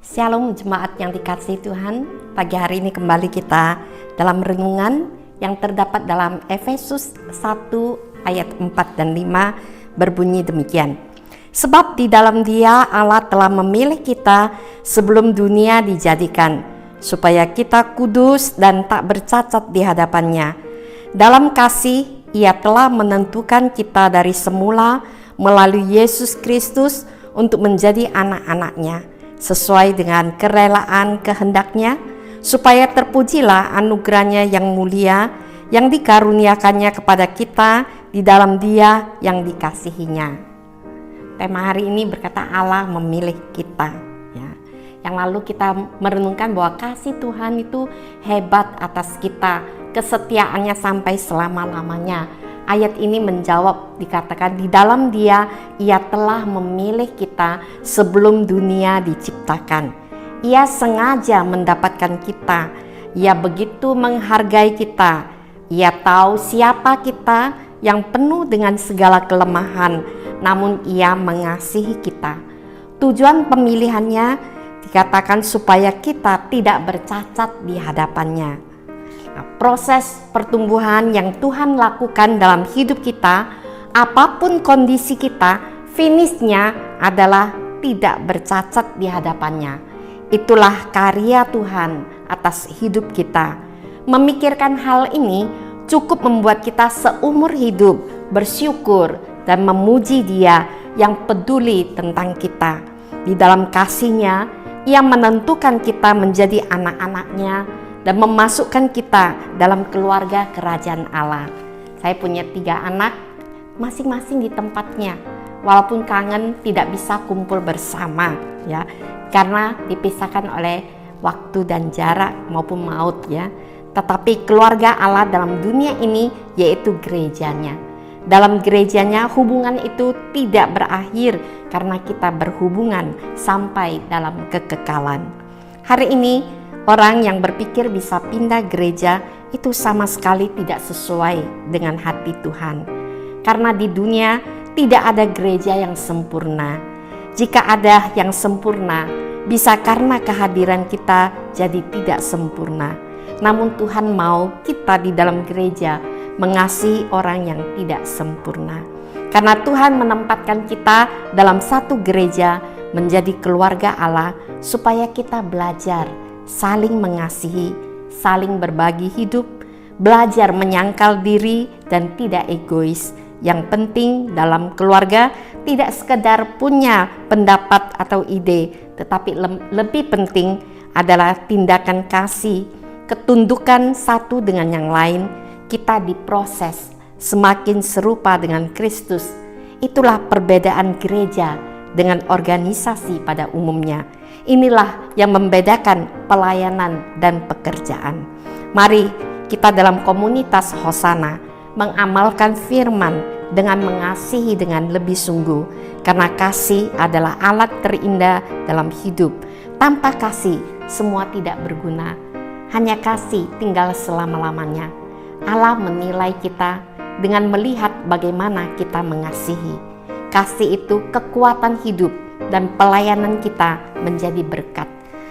Shalom jemaat yang dikasihi Tuhan. Pagi hari ini kembali kita dalam renungan yang terdapat dalam Efesus 1 ayat 4 dan 5 berbunyi demikian. Sebab di dalam Dia Allah telah memilih kita sebelum dunia dijadikan, supaya kita kudus dan tak bercacat di hadapannya. Dalam kasih Ia telah menentukan kita dari semula melalui Yesus Kristus untuk menjadi anak-anak-Nya, sesuai dengan kerelaan kehendak-Nya, supaya terpujilah anugerah-Nya yang mulia yang dikaruniakannya kepada kita di dalam Dia yang dikasihi-Nya. Tema hari ini berkata Allah memilih kita, ya. Yang lalu kita merenungkan bahwa kasih Tuhan itu hebat atas kita, kesetiaannya sampai selama-lamanya. Ayat ini menjawab, dikatakan di dalam Dia Ia telah memilih kita sebelum dunia diciptakan. Ia sengaja mendapatkan kita. Ia begitu menghargai kita. Ia tahu siapa kita yang penuh dengan segala kelemahan, namun Ia mengasihi kita. Tujuan pemilihannya dikatakan supaya kita tidak bercacat di hadapannya. Proses pertumbuhan yang Tuhan lakukan dalam hidup kita, apapun kondisi kita, finishnya adalah tidak bercacat di hadapannya. Itulah karya Tuhan atas hidup kita. Memikirkan hal ini cukup membuat kita seumur hidup bersyukur dan memuji Dia yang peduli tentang kita. Di dalam kasih-Nya, Ia menentukan kita menjadi anak-anak-Nya dan memasukkan kita dalam keluarga kerajaan Allah. Saya punya 3 anak, masing-masing di tempatnya. Walaupun kangen tidak bisa kumpul bersama, ya, karena dipisahkan oleh waktu dan jarak maupun maut, ya. Tetapi keluarga Allah dalam dunia ini yaitu gerejanya. Dalam gerejanya hubungan itu tidak berakhir karena kita berhubungan sampai dalam kekekalan. Hari ini orang yang berpikir bisa pindah gereja itu sama sekali tidak sesuai dengan hati Tuhan. Karena di dunia tidak ada gereja yang sempurna. Jika ada yang sempurna, bisa karena kehadiran kita jadi tidak sempurna. Namun Tuhan mau kita di dalam gereja mengasihi orang yang tidak sempurna. Karena Tuhan menempatkan kita dalam satu gereja menjadi keluarga Allah supaya kita belajar saling mengasihi, saling berbagi hidup, belajar menyangkal diri dan tidak egois. Yang penting dalam keluarga tidak sekedar punya pendapat atau ide, tetapi lebih penting adalah tindakan kasih, ketundukan satu dengan yang lain. Kita diproses semakin serupa dengan Kristus. Itulah perbedaan gereja dengan organisasi pada umumnya. Inilah yang membedakan pelayanan dan pekerjaan. Mari kita dalam komunitas Hosana mengamalkan firman dengan mengasihi dengan lebih sungguh, karena kasih adalah alat terindah dalam hidup. Tanpa kasih semua tidak berguna. Hanya kasih tinggal selama-lamanya. Allah menilai kita dengan melihat bagaimana kita mengasihi. Kasih itu kekuatan hidup dan pelayanan kita menjadi berkat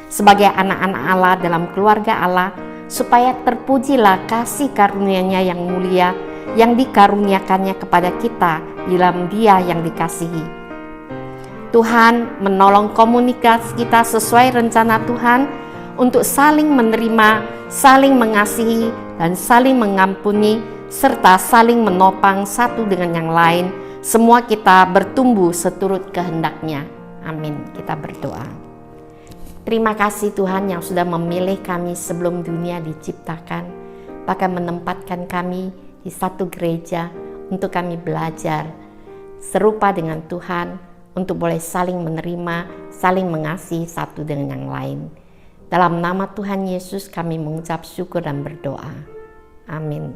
sebagai anak-anak Allah dalam keluarga Allah, supaya terpujilah kasih karunia-Nya yang mulia yang dikaruniakannya kepada kita di dalam Dia yang dikasihi. Tuhan menolong komunitas kita sesuai rencana Tuhan untuk saling menerima, saling mengasihi dan saling mengampuni, serta saling menopang satu dengan yang lain. Semua kita bertumbuh seturut kehendak-Nya. Amin. Kita berdoa. Terima kasih Tuhan yang sudah memilih kami sebelum dunia diciptakan, bahkan menempatkan kami di satu gereja untuk kami belajar serupa dengan Tuhan, untuk boleh saling menerima, saling mengasihi satu dengan yang lain. Dalam nama Tuhan Yesus kami mengucap syukur dan berdoa. Amin.